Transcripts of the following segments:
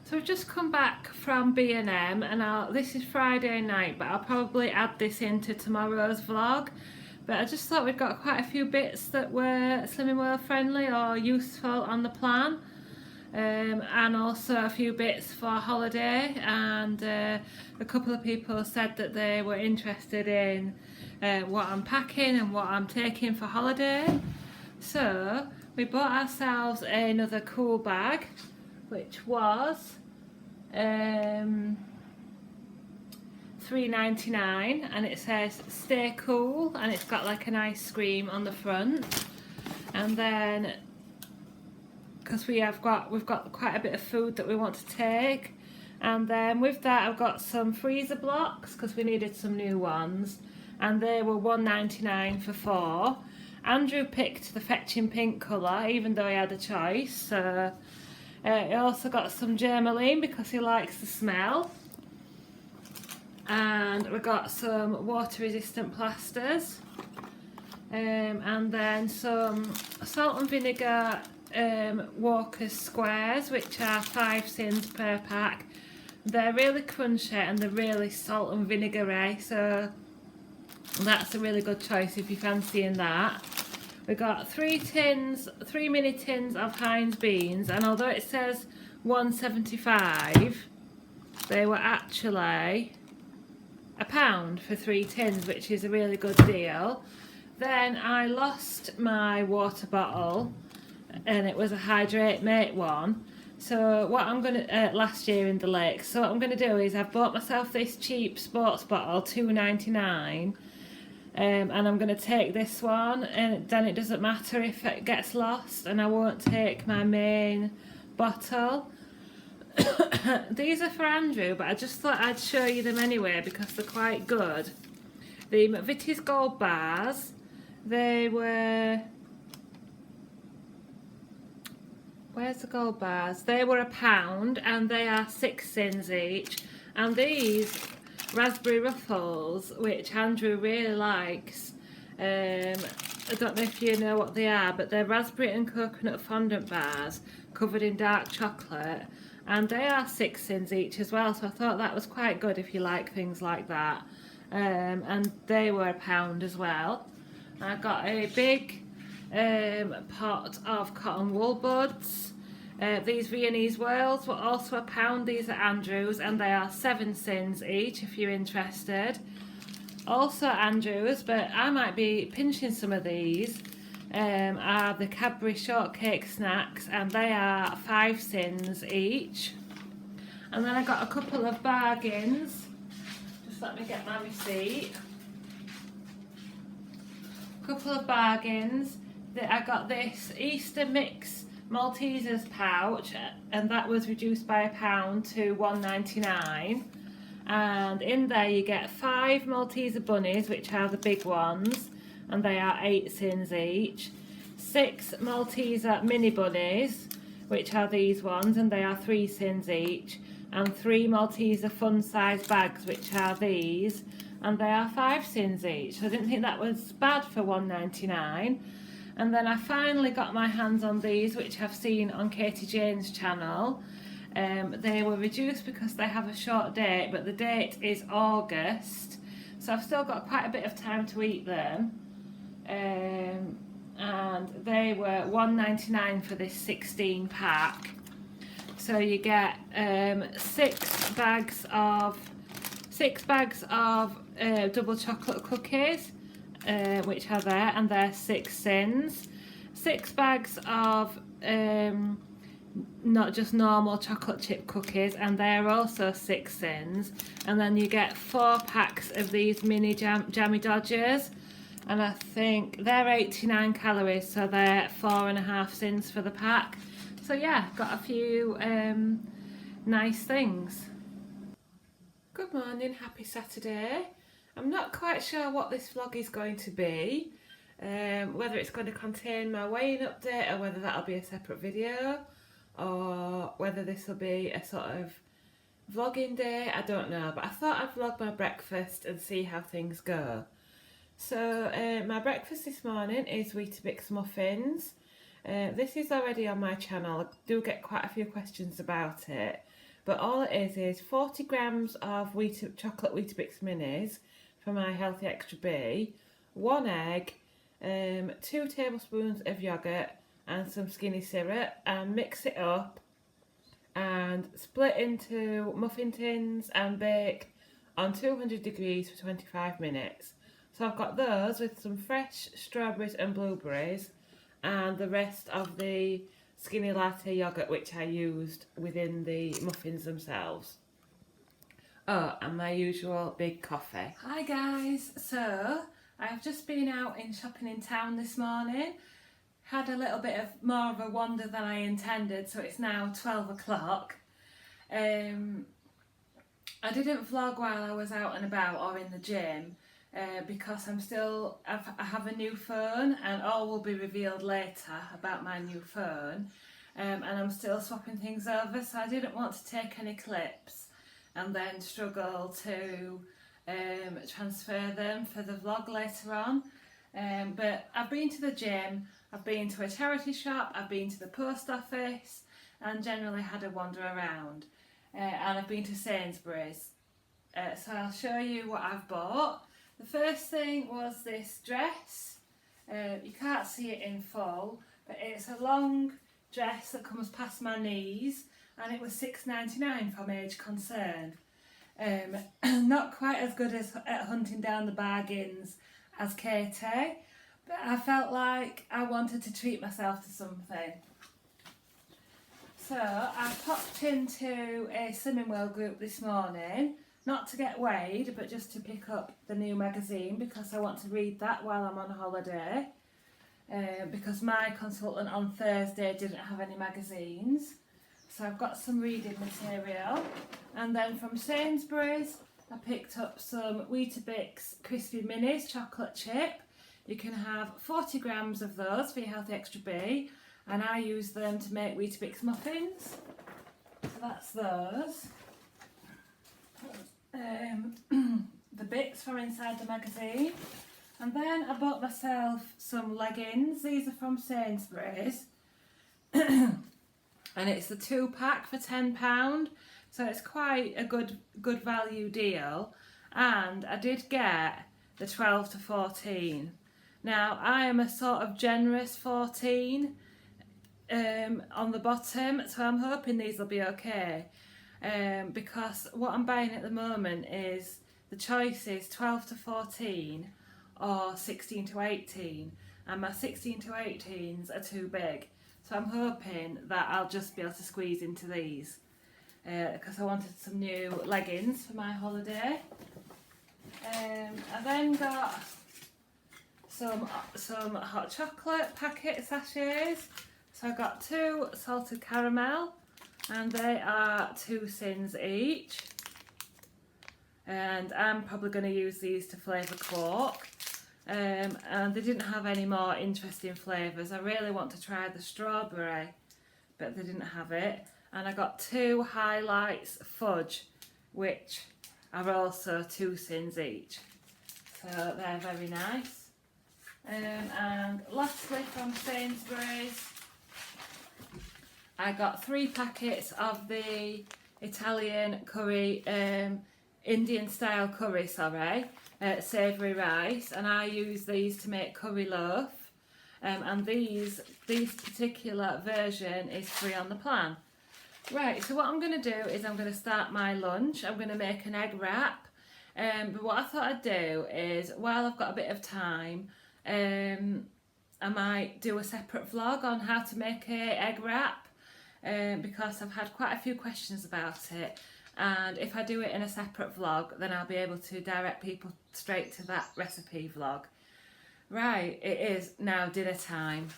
So we've just come back from B&M and this is Friday night, but I'll probably add this into tomorrow's vlog. But I just thought we'd got quite a few bits that were Slimming World friendly or useful on the plan. And also a few bits for holiday, and a couple of people said that they were interested in what I'm packing and what I'm taking for holiday. So we bought ourselves another cool bag, which was $3.99, and it says stay cool, and it's got like an ice cream on the front. And then because we've got quite a bit of food that we want to take, and then with that I've got some freezer blocks because we needed some new ones, and they were $1.99 for 4. Andrew picked the fetching pink colour even though he had a choice. So he also got some Germaline because he likes the smell, and we got some water resistant plasters, and then some salt and vinegar Walker's squares, which are 5 cents per pack. They're really crunchy and they're really salt and vinegary, so that's a really good choice if you're fancying that. We got 3 mini tins of Heinz beans, and although it says $1.75, they were actually £1 for 3 tins, which is a really good deal. Then I lost my water bottle, and it was a Hydrate Mate one. So what I'm gonna last year in the lake. So what I'm gonna do is I've bought myself this cheap sports bottle, $2.99, and I'm gonna take this one, and then it doesn't matter if it gets lost, and I won't take my main bottle. These are for Andrew, but I just thought I'd show you them anyway because they're quite good. The McVitie's Gold Bars, they were... Where's the gold bars? They were £1 and they are 6 cents each. And these raspberry ruffles, which Andrew really likes, I don't know if you know what they are, but they're raspberry and coconut fondant bars covered in dark chocolate, and they are 6 cents each as well. So I thought that was quite good if you like things like that. And they were £1 as well. I got a big pot of cotton wool buds. These Viennese whirls were also £1. These are Andrew's, and they are 7 cents each if you're interested. Also Andrew's, but I might be pinching some of these, are the Cadbury shortcake snacks, and they are 5 cents each. And then I got a couple of bargains. Just let me get my receipt. Couple of bargains. I got this Easter Mix Maltesers pouch, and that was reduced by £1 to $1.99. And in there you get 5 Malteser bunnies, which are the big ones, and they are 8 cents each. 6 Malteser mini bunnies, which are these ones, and they are 3 cents each. And 3 Malteser fun size bags, which are these, and they are 5 cents each. So I didn't think that was bad for $1.99. And then I finally got my hands on these, which I've seen on Katie Jane's channel. They were reduced because they have a short date, but the date is August, so I've still got quite a bit of time to eat them. And they were $1.99 for this 16 pack. So you get 6 bags of double chocolate cookies, which are there, and they're 6 cents. 6 bags of not just normal chocolate chip cookies, and they're also 6 cents. And then you get 4 packs of these mini jammy dodgers, and I think they're 89 calories, so they're 4.5 cents for the pack. So yeah, got a few nice things. Good morning, happy Saturday. I'm not quite sure what this vlog is going to be, whether it's going to contain my weighing update or whether that'll be a separate video, or whether this will be a sort of vlogging day, I don't know, but I thought I'd vlog my breakfast and see how things go. So my breakfast this morning is Weetabix muffins. This is already on my channel. I do get quite a few questions about it, But all it is 40 grams of chocolate Weetabix minis for my Healthy Extra B, 1 egg, 2 tablespoons of yoghurt and some skinny syrup, and mix it up and split into muffin tins and bake on 200 degrees for 25 minutes. So I've got those with some fresh strawberries and blueberries and the rest of the skinny latte yoghurt which I used within the muffins themselves. Oh, and my usual big coffee. Hi guys, so I've just been out shopping in town this morning. Had a little bit of more of a wander than I intended, so it's now 12 o'clock. I didn't vlog while I was out and about or in the gym because I have a new phone, and all will be revealed later about my new phone, and I'm still swapping things over, so I didn't want to take any clips and then struggle to transfer them for the vlog later on. But I've been to the gym, I've been to a charity shop, I've been to the post office and generally had a wander around, and I've been to Sainsbury's, so I'll show you what I've bought. The first thing was this dress. You can't see it in full, but it's a long dress that comes past my knees, and it was £6.99 from Age Concern. Not quite as good as at hunting down the bargains as Katie, but I felt like I wanted to treat myself to something. So I popped into a Slimming World group this morning, not to get weighed, but just to pick up the new magazine because I want to read that while I'm on holiday, because my consultant on Thursday didn't have any magazines. So I've got some reading material. And then from Sainsbury's I picked up some Weetabix Crispy Minis chocolate chip. You can have 40 grams of those for your Healthy Extra B, and I use them to make Weetabix muffins. So that's those. The bits from inside the magazine. And then I bought myself some leggings. These are from Sainsbury's. And it's the 2-pack for £10. So it's quite a good value deal. And I did get the 12 to 14. Now I am a sort of generous 14 on the bottom, so I'm hoping these will be okay. Because what I'm buying at the moment is the choice is 12 to 14 or 16 to 18, and my 16 to 18s are too big, so I'm hoping that I'll just be able to squeeze into these, because I wanted some new leggings for my holiday. I then got some hot chocolate packet sachets, so I got 2 salted caramel, and they are 2 cents each, and I'm probably going to use these to flavour Quark. And they didn't have any more interesting flavours. I really want to try the strawberry, but they didn't have it. And I got 2 highlights fudge, which are also 2 cents each, so they're very nice. And lastly from Sainsbury's I got 3 packets of the Italian curry, Indian style curry, savoury rice, and I use these to make curry loaf, and this particular version is free on the plan. Right, so what I'm going to do is I'm going to start my lunch. I'm going to make an egg wrap, but what I thought I'd do is, while I've got a bit of time, I might do a separate vlog on how to make an egg wrap, because I've had quite a few questions about it, and if I do it in a separate vlog then I'll be able to direct people straight to that recipe vlog. Right, it is now dinner time.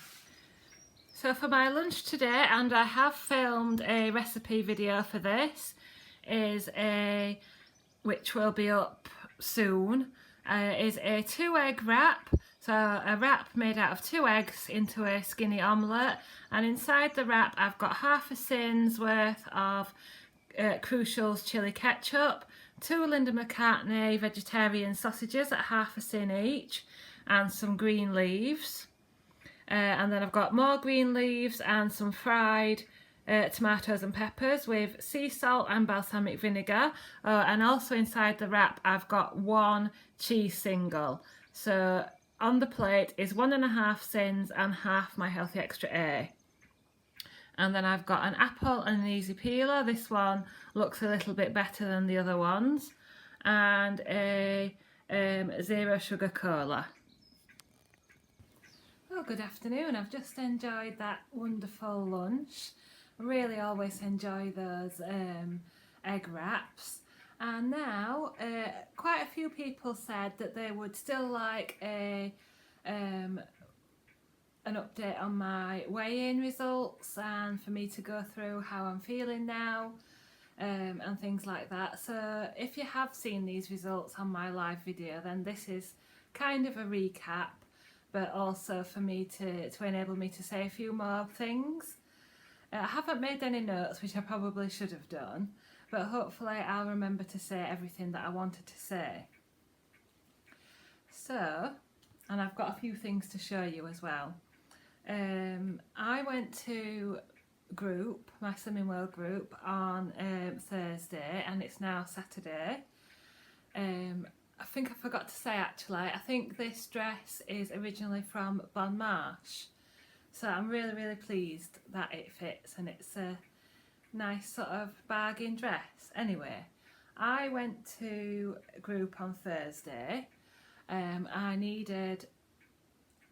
So for my lunch today, and I have filmed a recipe video for this, which will be up soon, is a 2-egg wrap. So a wrap made out of 2 eggs into a skinny omelette, and inside the wrap I've got half a cin's worth of Crucial's chilli ketchup, 2 Linda McCartney vegetarian sausages at half a cin each, and some green leaves. And then I've got more green leaves and some fried tomatoes and peppers with sea salt and balsamic vinegar. And also inside the wrap I've got 1 cheese single. So on the plate is 1.5 sins and half my Healthy Extra A. And then I've got an apple and an easy peeler. This one looks a little bit better than the other ones. And a 0 sugar cola. Well, good afternoon. I've just enjoyed that wonderful lunch. I really always enjoy those egg wraps. And now quite a few people said that they would still like an update on my weigh-in results and for me to go through how I'm feeling now and things like that. So if you have seen these results on my live video, then this is kind of a recap, but also for me to enable me to say a few more things. I haven't made any notes, which I probably should have done, but hopefully I'll remember to say everything that I wanted to say. So, and I've got a few things to show you as well. I went to group, my Slimming World group, on Thursday, and it's now Saturday. I think I forgot to say actually, I think this dress is originally from Bon Marche. So I'm really pleased that it fits and it's a nice sort of bargain dress. Anyway, I went to group on Thursday. I needed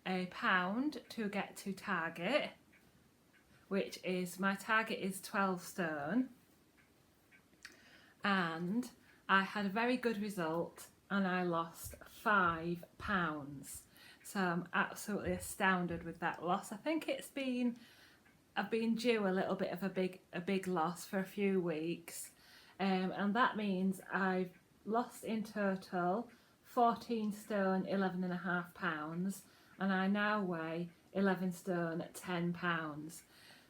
£1 to get to Target, which is, my target is 12 stone. And I had a very good result and I lost £5. So I'm absolutely astounded with that loss. I think I've been due a little bit of a big loss for a few weeks, and that means I've lost in total 14 stone 11.5 pounds, and I now weigh 11 stone 10 pounds.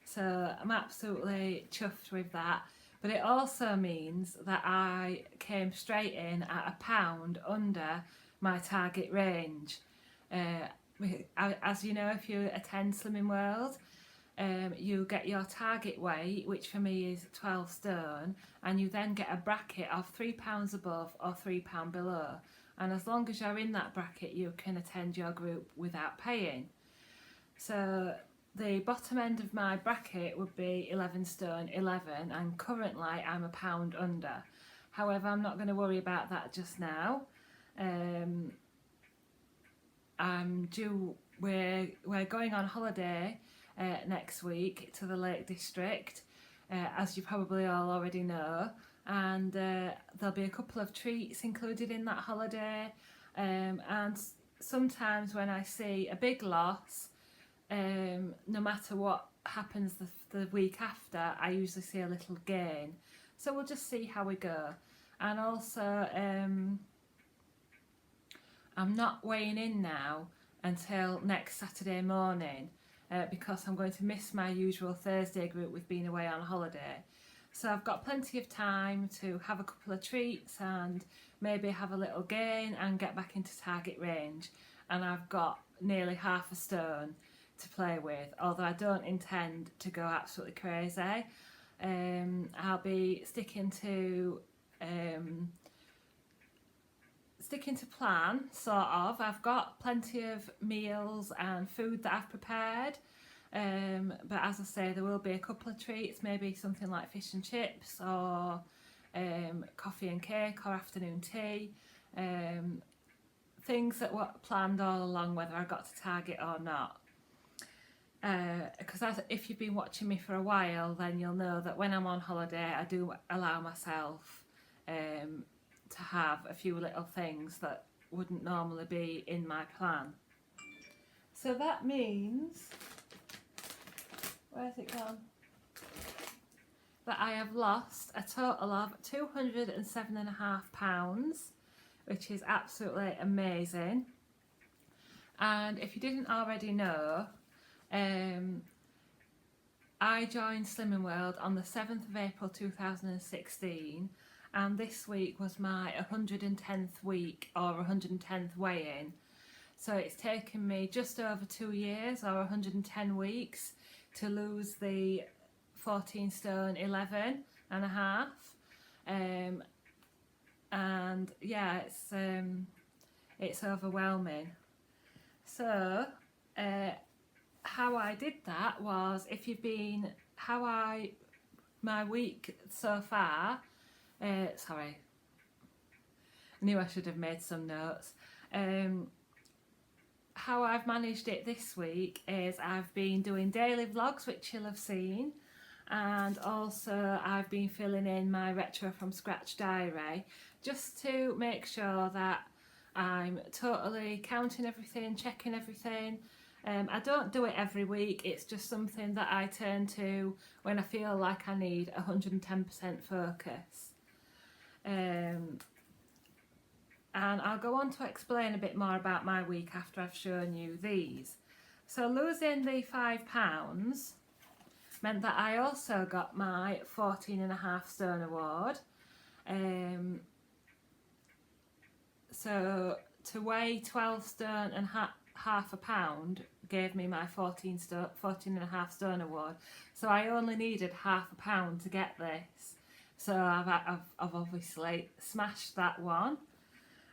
So I'm absolutely chuffed with that. But it also means that I came straight in at £1 under my target range. As you know, if you attend Slimming World, you get your target weight, which for me is 12 stone, and you then get a bracket of £3 above or £3 below. And as long as you're in that bracket, you can attend your group without paying. So the bottom end of my bracket would be 11 stone 11, and currently I'm £1 under. However, I'm not going to worry about that just now. We're going on holiday next week to the Lake District, as you probably all already know, and there'll be a couple of treats included in that holiday, and sometimes when I see a big loss, no matter what happens the week after, I usually see a little gain. So we'll just see how we go. And also I'm not weighing in now until next Saturday morning, because I'm going to miss my usual Thursday group with being away on holiday. So I've got plenty of time to have a couple of treats and maybe have a little gain and get back into target range. And I've got nearly half a stone to play with, although I don't intend to go absolutely crazy. I'll be sticking to plan, sort of. I've got plenty of meals and food that I've prepared, but as I say, there will be a couple of treats, maybe something like fish and chips or coffee and cake or afternoon tea, things that were planned all along whether I got to Target or not. Because if you've been watching me for a while, then you'll know that when I'm on holiday I do allow myself to have a few little things that wouldn't normally be in my plan. So that means, where's it gone? That I have lost a total of £207.5, which is absolutely amazing. And if you didn't already know, I joined Slimming World on the 7th of April 2016, and this week was my 110th week or 110th weigh-in. So it's taken me just over 2 years or 110 weeks to lose the 14 stone 11 and a half. And yeah, it's overwhelming. So how I did that was, if you've been, my week so far, sorry, I knew I should have made some notes. How I've managed it this week is I've been doing daily vlogs, which you'll have seen, and also I've been filling in my retro from scratch diary, just to make sure that I'm totally counting everything, checking everything. I don't do it every week, it's just something that I turn to when I feel like I need 110% focus. And I'll go on to explain a bit more about my week after I've shown you these. So losing the £5 meant that I also got my 14.5 stone award. So to weigh 12 stone and half a pound gave me my 14.5 stone award. So I only needed half a pound to get this. So I've obviously smashed that one.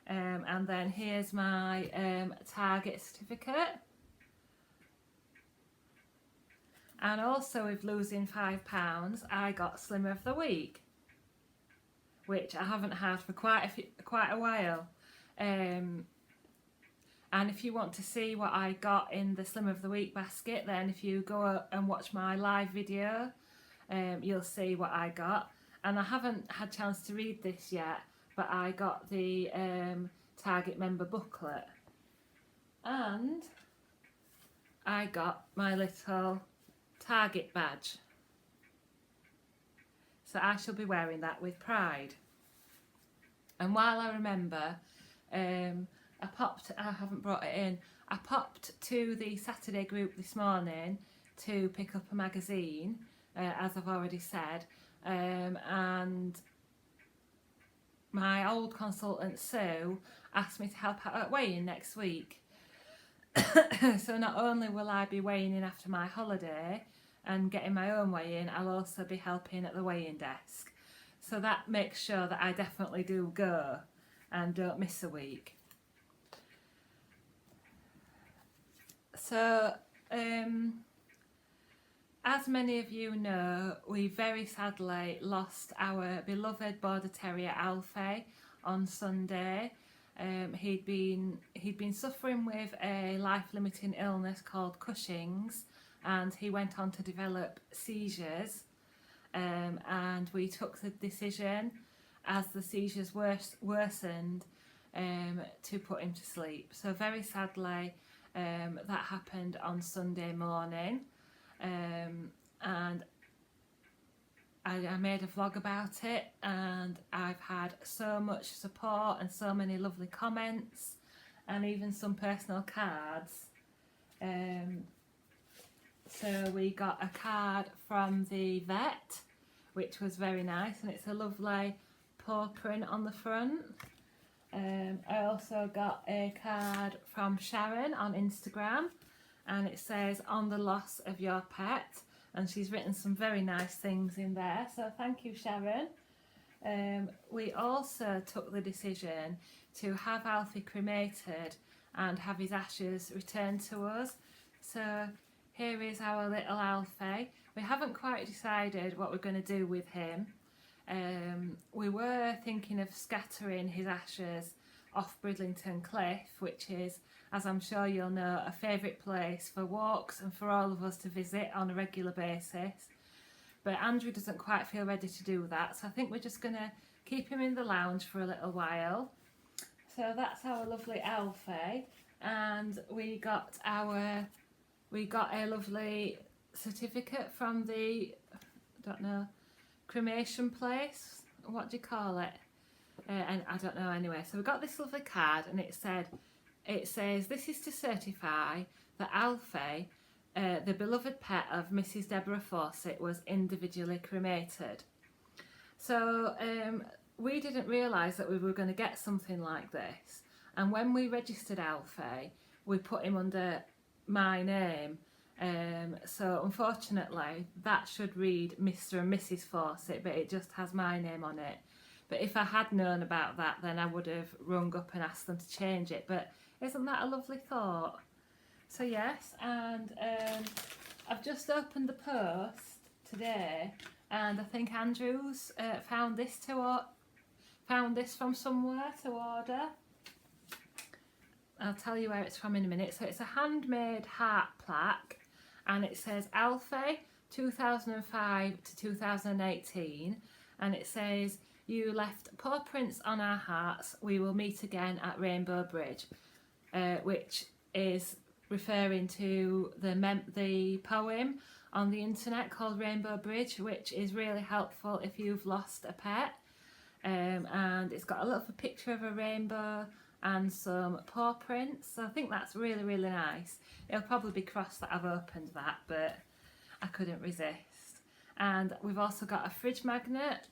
And then here's my Target certificate. And also with losing £5, I got Slimmer of the Week, which I haven't had for quite a while. And if you want to see what I got in the Slimmer of the Week basket, then if you go and watch my live video, you'll see what I got. And I haven't had a chance to read this yet, but I got the Target member booklet, and I got my little Target badge. So I shall be wearing that with pride. And while I remember, I haven't brought it in, I popped to the Saturday group this morning to pick up a magazine, as I've already said, and my old consultant Sue asked me to help out at weighing next week. So not only will I be weighing in after my holiday and getting my own weigh-in, I'll also be helping at the weighing desk. So that makes sure that I definitely do go and don't miss a week. So, as many of you know, we very sadly lost our beloved Border Terrier Alfie on Sunday. He'd been suffering with a life-limiting illness called Cushing's, and he went on to develop seizures. And we took the decision, as the seizures worsened, to put him to sleep. So very sadly, that happened on Sunday morning. And I made a vlog about it, and I've had so much support and so many lovely comments, and even some personal cards. So we got a card from the vet, which was very nice, and it's a lovely paw print on the front. I also got a card from Sharon on Instagram, and it says, "On the loss of your pet," and she's written some very nice things in there, so thank you, Sharon. We also took the decision to have Alfie cremated and have his ashes returned to us. So here is our little Alfie. We haven't quite decided what we're going to do with him. We were thinking of scattering his ashes off Bridlington Cliff, which is, as I'm sure you'll know, a favourite place for walks and for all of us to visit on a regular basis. But Andrew doesn't quite feel ready to do that, so I think we're just going to keep him in the lounge for a little while. So that's our lovely Alfie, and we got a lovely certificate from the, I don't know, cremation place. What do you call it? And I don't know anyway. So we got this lovely card, and it says, "This is to certify that Alfie, the beloved pet of Mrs. Deborah Fawcett, was individually cremated." So we didn't realise that we were going to get something like this, and when we registered Alfie, we put him under my name, So unfortunately that should read Mr. and Mrs. Fawcett, but it just has my name on it. But if I had known about that, then I would have rung up and asked them to change it. But isn't that a lovely thought? So yes, and I've just opened the post today, and I think Andrew's found this from somewhere to order. I'll tell you where it's from in a minute. So it's a handmade heart plaque, and it says Alfie 2005 to 2018, and it says, "You left paw prints on our hearts. We will meet again at Rainbow Bridge," which is referring to the poem on the internet called Rainbow Bridge, which is really helpful if you've lost a pet. And it's got a little picture of a rainbow and some paw prints, so I think that's really, really nice. It'll probably be cross that I've opened that, but I couldn't resist. And we've also got a fridge magnet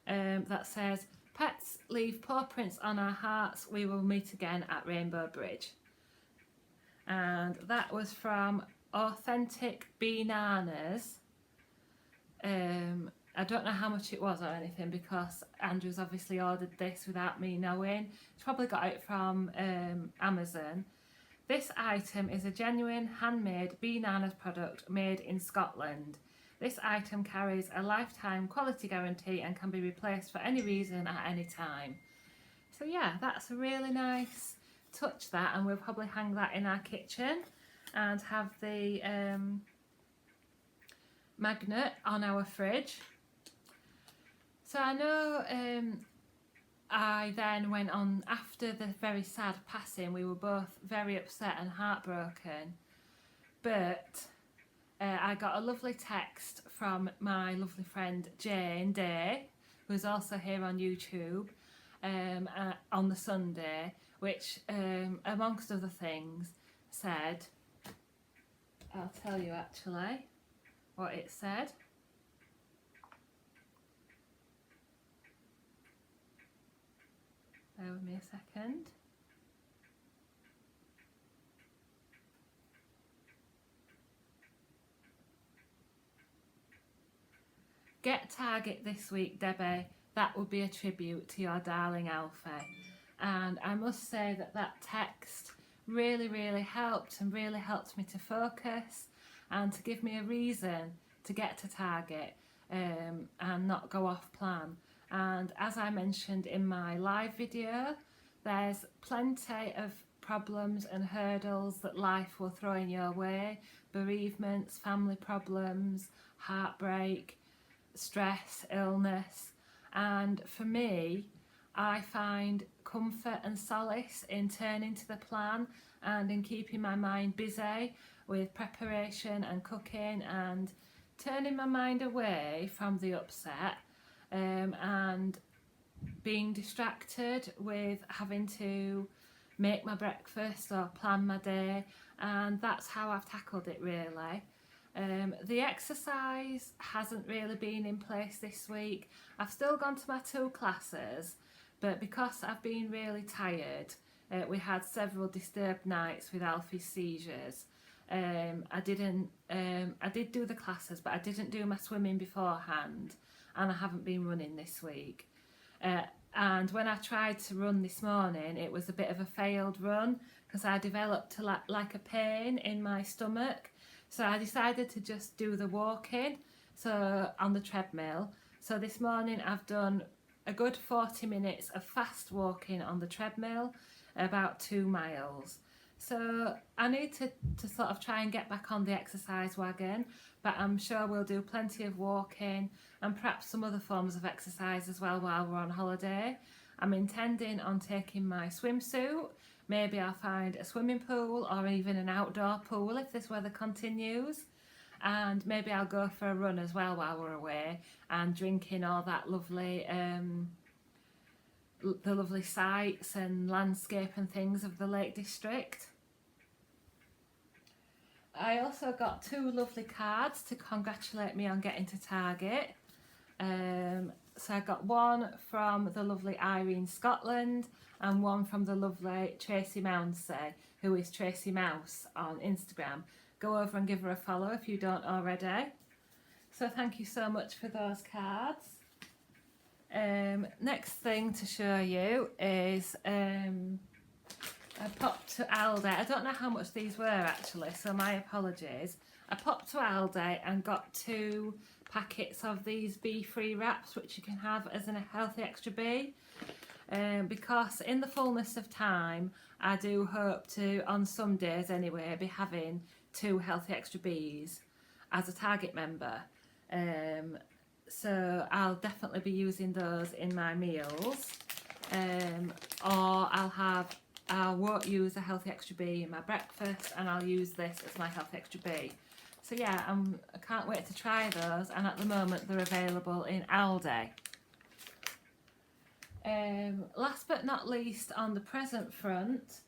that says, "Pets leave paw prints on our hearts. We will meet again at Rainbow Bridge." And that was from Authentic Bananas. I don't know how much it was or anything, because Andrew's obviously ordered this without me knowing. He's probably got it from Amazon. This item is a genuine handmade bananas product made in Scotland. This item carries a lifetime quality guarantee and can be replaced for any reason at any time. So yeah, that's a really nice touch, that, and we'll probably hang that in our kitchen and have the magnet on our fridge. So I know I then went on, after the very sad passing, we were both very upset and heartbroken, but I got a lovely text from my lovely friend Jane Day, who's also here on YouTube, on the Sunday, which amongst other things said, I'll tell you actually what it said. Bear with me a second. "Get Target this week, Debbie. That would be a tribute to your darling Alfie." And I must say that that text really, really helped, and really helped me to focus and to give me a reason to get to Target and not go off plan. And as I mentioned in my live video, there's plenty of problems and hurdles that life will throw in your way: bereavements, family problems, heartbreak, stress, illness. And for me, I find comfort and solace in turning to the plan and in keeping my mind busy with preparation and cooking, and turning my mind away from the upset and being distracted with having to make my breakfast or plan my day. And that's how I've tackled it, really. The exercise hasn't really been in place this week. I've still gone to my 2 classes, but because I've been really tired, we had several disturbed nights with Alfie's seizures. I did do the classes, but I didn't do my swimming beforehand, and I haven't been running this week. And when I tried to run this morning, it was a bit of a failed run because I developed like a pain in my stomach. So I decided to just do the walking, so on the treadmill. So this morning I've done a good 40 minutes of fast walking on the treadmill, about 2 miles. So I need to sort of try and get back on the exercise wagon, but I'm sure we'll do plenty of walking and perhaps some other forms of exercise as well while we're on holiday. I'm intending on taking my swimsuit. Maybe I'll find a swimming pool or even an outdoor pool if this weather continues. And maybe I'll go for a run as well while we're away and drink in all that lovely, the lovely sights and landscape and things of the Lake District. I also got 2 lovely cards to congratulate me on getting to Target. So I got one from the lovely Irene Scotland and one from the lovely Tracy Mounsey, who is Tracy Mouse on Instagram. go over and give her a follow if you don't already. So thank you so much for those cards. Next thing to show you is I popped to Aldi. I don't know how much these were actually, so my apologies. I popped to Aldi and got 2 packets of these bee-free wraps, which you can have as a healthy extra bee. Because in the fullness of time, I do hope to, on some days anyway, be having 2 healthy extra bees as a Target member. So I'll definitely be using those in my meals, or I won't use a healthy extra bee in my breakfast, and I'll use this as my healthy extra bee. So yeah, I can't wait to try those, and at the moment they're available in Aldi. Last but not least on the present front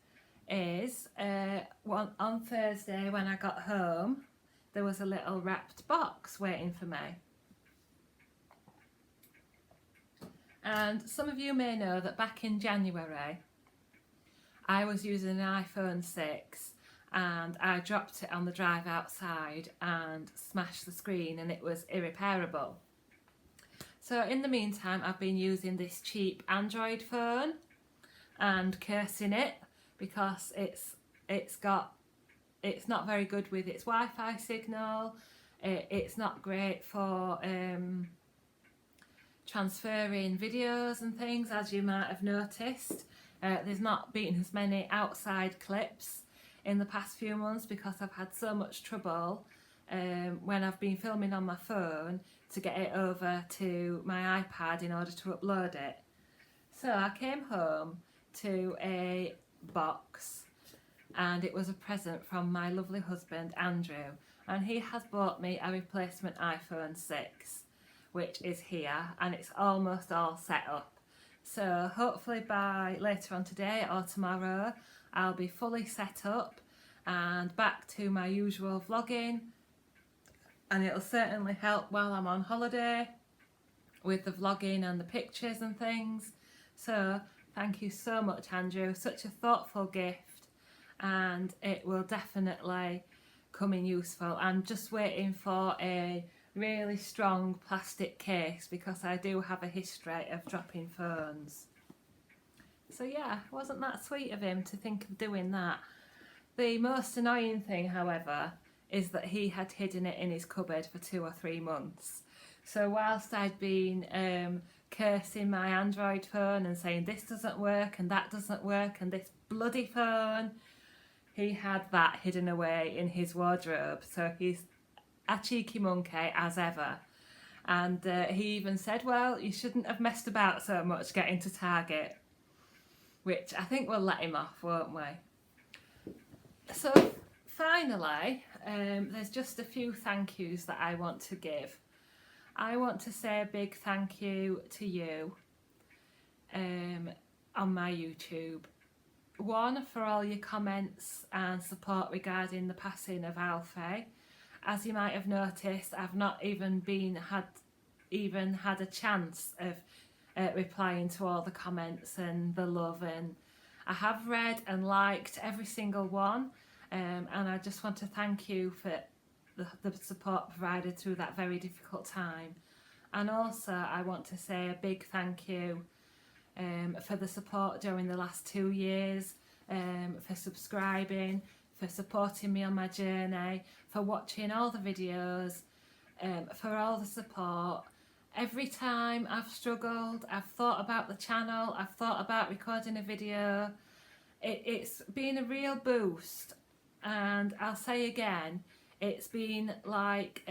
is on Thursday when I got home, there was a little wrapped box waiting for me. And some of you may know that back in January I was using an iPhone 6 and I dropped it on the drive outside and smashed the screen, and it was irreparable. So in the meantime I've been using this cheap Android phone and cursing it because it's not very good with its Wi-Fi signal. It's not great for transferring videos and things, as you might have noticed. There's not been as many outside clips in the past few months because I've had so much trouble when I've been filming on my phone to get it over to my iPad in order to upload it. So I came home to a box, and it was a present from my lovely husband Andrew, and he has bought me a replacement iPhone 6, which is here, and it's almost all set up. So hopefully by later on today or tomorrow I'll be fully set up and back to my usual vlogging, and it'll certainly help while I'm on holiday with the vlogging and the pictures and things. So thank you so much, Andrew, such a thoughtful gift, and it will definitely come in useful. I'm just waiting for a really strong plastic case because I do have a history of dropping phones. So yeah, wasn't that sweet of him to think of doing that? The most annoying thing, however, is that he had hidden it in his cupboard for 2 or 3 months. So whilst I'd been cursing my Android phone and saying this doesn't work and that doesn't work and this bloody phone, he had that hidden away in his wardrobe. So he's a cheeky monkey as ever. And he even said, well, you shouldn't have messed about so much getting to Target, which I think we'll let him off, won't we? So finally, there's just a few thank yous that I want to give. I want to say a big thank you to you on my YouTube. One, for all your comments and support regarding the passing of Alfie. As you might have noticed, I've not even had a chance of replying to all the comments and the love, and I have read and liked every single one, and I just want to thank you for the support provided through that very difficult time. And also I want to say a big thank you for the support during the last 2 years, for subscribing, for supporting me on my journey, for watching all the videos, for all the support. Every time I've struggled, I've thought about the channel, I've thought about recording a video. It's been a real boost, and I'll say again, it's been like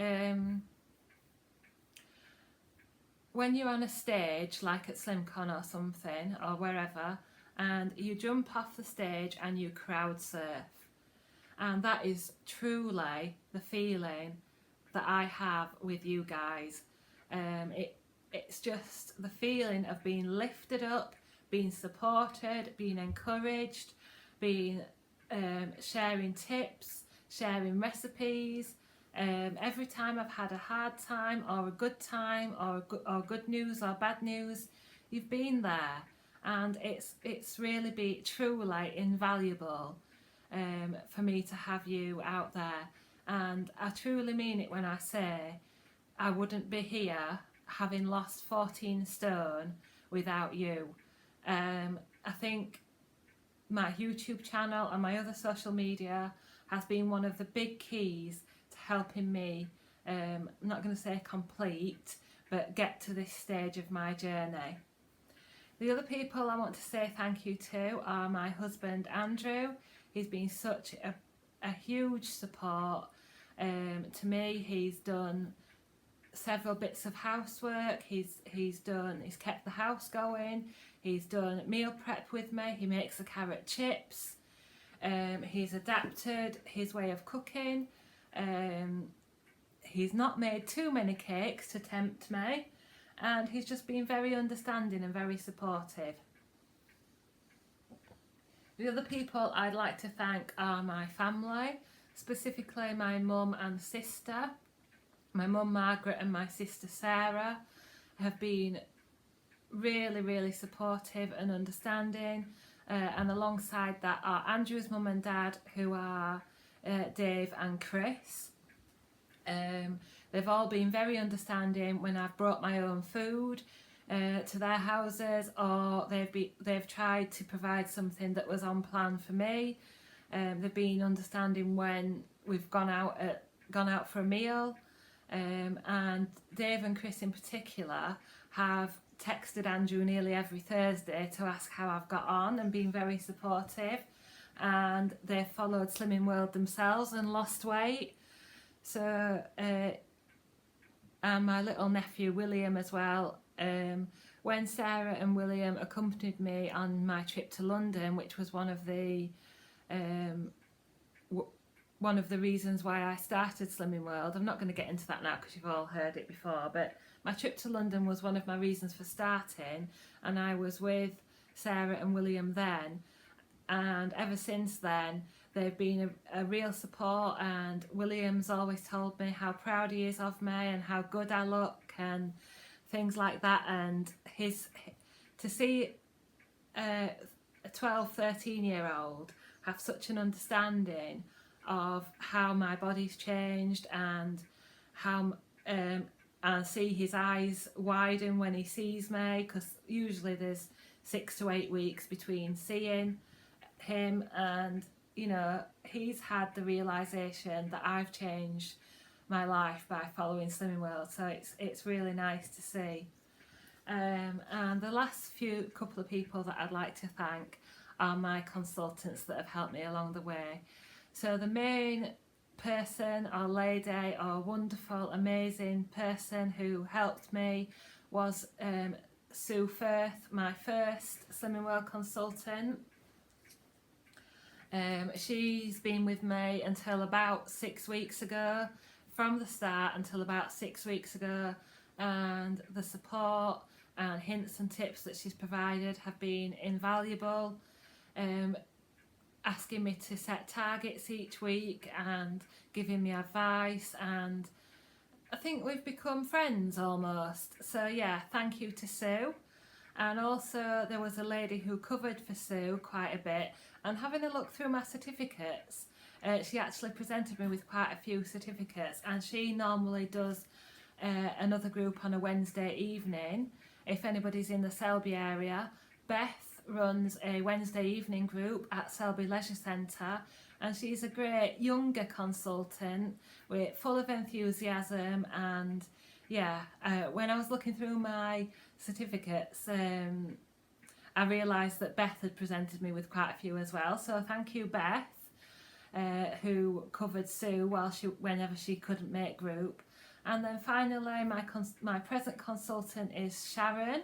when you're on a stage like at SlimCon or something or wherever, and you jump off the stage and you crowd surf. And that is truly the feeling that I have with you guys. It's just the feeling of being lifted up, being supported, being encouraged, being sharing tips, sharing recipes. Every time I've had a hard time or a good time or good news or bad news, you've been there, and it's really truly invaluable for me to have you out there. and I truly mean it when I say I wouldn't be here having lost 14 stone without you. I think my YouTube channel and my other social media has been one of the big keys to helping me, I'm not going to say complete, but get to this stage of my journey. The other people I want to say thank you to are my husband Andrew. He's been such a huge support to me. He's done several bits of housework. He's kept the house going. He's done meal prep with me. He makes the carrot chips. He's adapted his way of cooking. He's not made too many cakes to tempt me, and he's just been very understanding and very supportive. The other people I'd like to thank are my family, specifically my mum and sister. My mum Margaret and my sister Sarah have been really, really supportive and understanding, and alongside that are Andrew's mum and dad, who are Dave and Chris. They've all been very understanding when I've brought my own food to their houses, or they've tried to provide something that was on plan for me. They've been understanding when we've gone out for a meal, and Dave and Chris in particular have texted Andrew nearly every Thursday to ask how I've got on and been very supportive, and they've followed Slimming World themselves and lost weight. So and my little nephew William as well. When Sarah and William accompanied me on my trip to London, which was one of the reasons why I started Slimming World. I'm not going to get into that now because you've all heard it before, but my trip to London was one of my reasons for starting, and I was with Sarah and William then, and ever since then they've been a real support, and William's always told me how proud he is of me and how good I look and things like that, and to see a 12, 13-year-old have such an understanding of how my body's changed, and how and see his eyes widen when he sees me, because usually there's 6 to 8 weeks between seeing him, and you know, he's had the realization that I've changed my life by following Slimming World, so it's really nice to see. And the last couple of people that I'd like to thank are my consultants that have helped me along the way. So the main person or lady or wonderful, amazing person who helped me was Sue Firth, my first Slimming World consultant. She's been with me until about 6 weeks ago, from the start until about 6 weeks ago, and the support and hints and tips that she's provided have been invaluable. Asking me to set targets each week and giving me advice, and I think we've become friends almost. So yeah, thank you to Sue. And also there was a lady who covered for Sue quite a bit, and having a look through my certificates, she actually presented me with quite a few certificates, and she normally does another group on a Wednesday evening if anybody's in the Selby area. Beth runs a Wednesday evening group at Selby Leisure Centre, and she's a great younger consultant full of enthusiasm. And yeah, when I was looking through my certificates, I realised that Beth had presented me with quite a few as well, so thank you, Beth, who covered Sue whenever she couldn't make group. And then finally my present consultant is Sharon.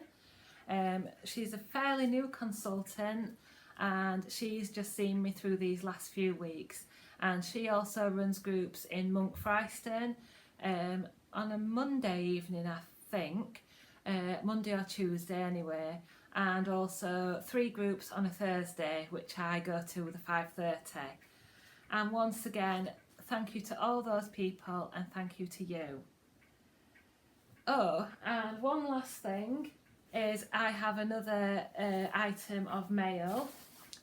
She's a fairly new consultant, and she's just seen me through these last few weeks, and she also runs groups in Monk Fryston on a Monday evening, I think, Monday or Tuesday anyway, and also 3 groups on a Thursday, which I go to with a 5:30. And once again, thank you to all those people, and thank you to you. Oh, and one last thing is I have another item of mail.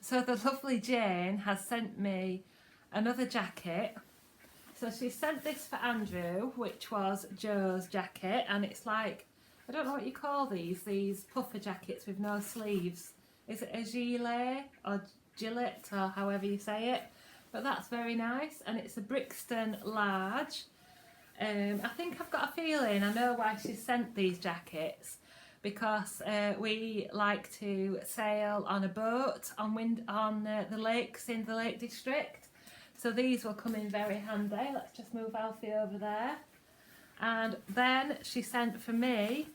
So the lovely Jane has sent me another jacket. So she sent this for Andrew, which was Joe's jacket, and it's like, I don't know what you call these puffer jackets with no sleeves. Is it a gilet or gillet or however you say it? But that's very nice, and it's a Brixton large. I think I've got a feeling I know why she sent these jackets, because we like to sail on a boat on the lakes in the Lake District. So these will come in very handy. Let's just move Alfie over there. And then she sent for me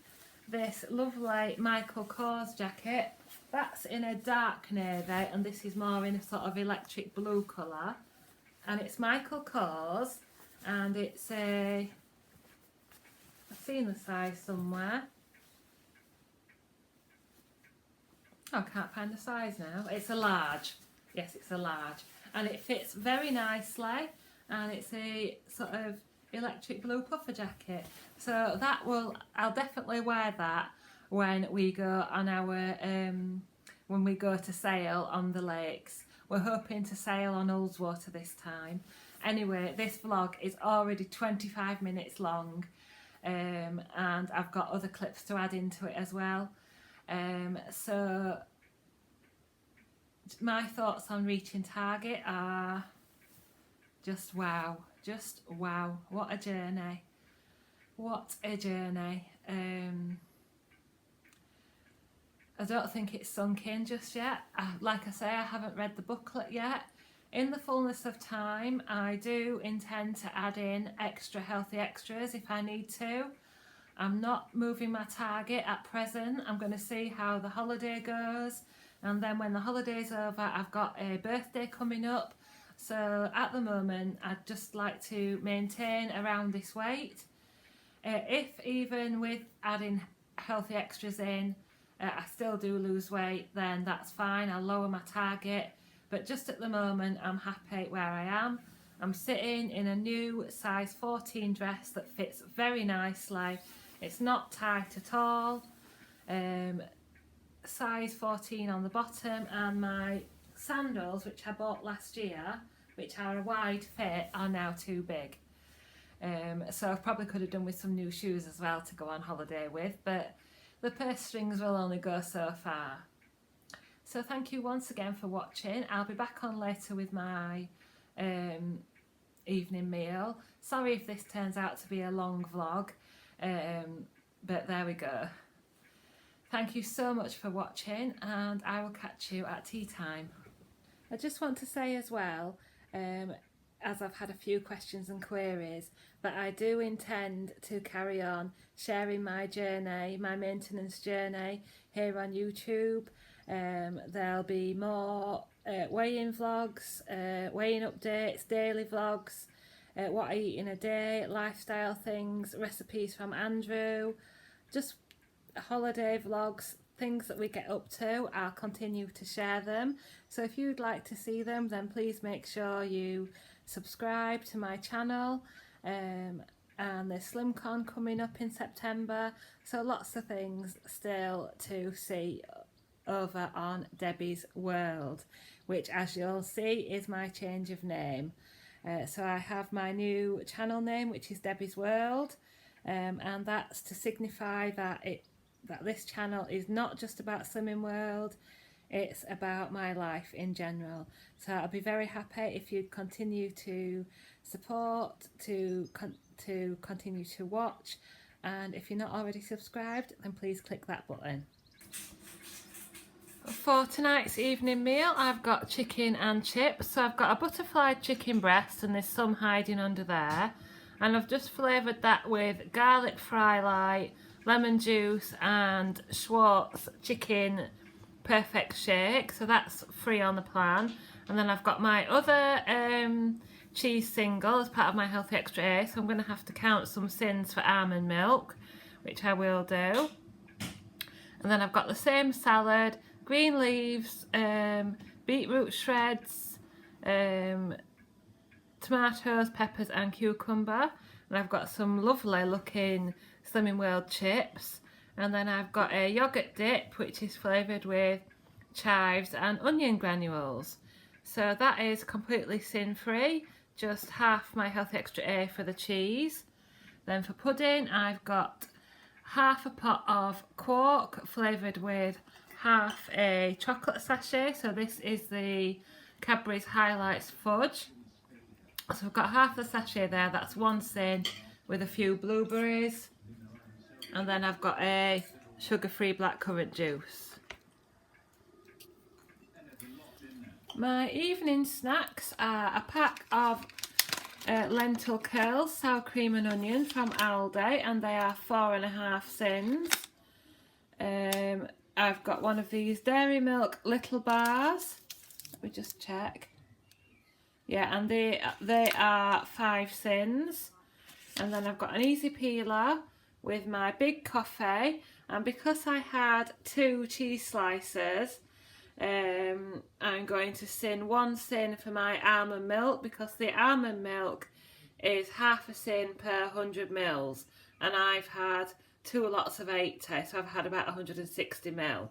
this lovely Michael Kors jacket. That's in a dark navy, and this is more in a sort of electric blue colour. And it's Michael Kors, and it's a, I've seen the size somewhere. Oh, I can't find the size now. It's a large. Yes, it's a large. And it fits very nicely, and it's a sort of electric blue puffer jacket. So that I'll definitely wear that when we go on our when we go to sail on the lakes. We're hoping to sail on Ullswater this time. Anyway, this vlog is already 25 minutes long, and I've got other clips to add into it as well. So my thoughts on reaching Target are just wow, what a journey, what a journey. I don't think it's sunk in just yet. Like I say, I haven't read the booklet yet. In the fullness of time, I do intend to add in extra healthy extras if I need to. I'm not moving my target at present. I'm going to see how the holiday goes, and then when the holiday's over, I've got a birthday coming up. So at the moment, I'd just like to maintain around this weight. If even with adding healthy extras in, I still do lose weight, then that's fine. I'll lower my target. But just at the moment, I'm happy where I am. I'm sitting in a new size 14 dress that fits very nicely. It's not tight at all. Size 14 on the bottom, and my sandals, which I bought last year, which are a wide fit, are now too big. So I probably could have done with some new shoes as well to go on holiday with, but the purse strings will only go so far. So thank you once again for watching. I'll be back on later with my evening meal. Sorry if this turns out to be a long vlog, but there we go. Thank you so much for watching, and I will catch you at tea time. I just want to say as well, as I've had a few questions and queries, that I do intend to carry on sharing my journey, my maintenance journey, here on YouTube. There'll be more weigh-in vlogs, weigh-in updates, daily vlogs, what I eat in a day, lifestyle things, recipes from Andrew, just holiday vlogs, things that we get up to. I'll continue to share them. So if you'd like to see them, then please make sure you subscribe to my channel. And there's SlimCon coming up in September, so lots of things still to see over on Debbie's World, which, as you'll see, is my change of name. So I have my new channel name, which is Debbie's World, and that's to signify that this channel is not just about Slimming World, it's about my life in general. So I'll be very happy if you'd continue to support, to continue to watch, and if you're not already subscribed, then please click that button. For tonight's evening meal, I've got chicken and chips. So I've got a butterfly chicken breast, and there's some hiding under there, and I've just flavoured that with garlic fry light, lemon juice, and Schwartz chicken perfect shake. So that's free on the plan. And then I've got my other cheese single as part of my Healthy Extra A, so I'm going to have to count some sins for almond milk, which I will do. And then I've got the same salad, green leaves, beetroot shreds, tomatoes, peppers and cucumber. And I've got some lovely looking Slimming World chips. And then I've got a yoghurt dip, which is flavoured with chives and onion granules. So that is completely sin-free. just half my Healthy Extra A for the cheese. Then for pudding, I've got half a pot of quark flavoured with half a chocolate sachet. So this is the Cadbury's Highlights Fudge. So I've got half the sachet there, that's 1 sin with a few blueberries. And then I've got a sugar-free blackcurrant juice. My evening snacks are a pack of lentil curls, sour cream and onion from Aldi, and they are 4.5 sins. I've got one of these Dairy Milk little bars. Let me just check. Yeah, and they are 5 sins. And then I've got an easy peeler with my big coffee, and because I had 2 cheese slices, I'm going to sin 1 sin for my almond milk, because the almond milk is half a sin per 100 mils, and I've had 2 lots of 80, so I've had about 160 ml.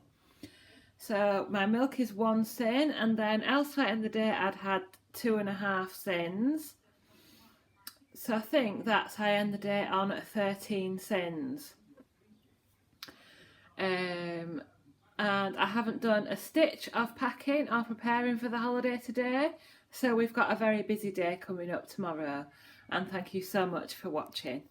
So my milk is 1 sin, and then elsewhere in the day I'd had 2.5 sins. So I think that's I end the day on 13 sins. And I haven't done a stitch of packing or preparing for the holiday today, so we've got a very busy day coming up tomorrow, and thank you so much for watching.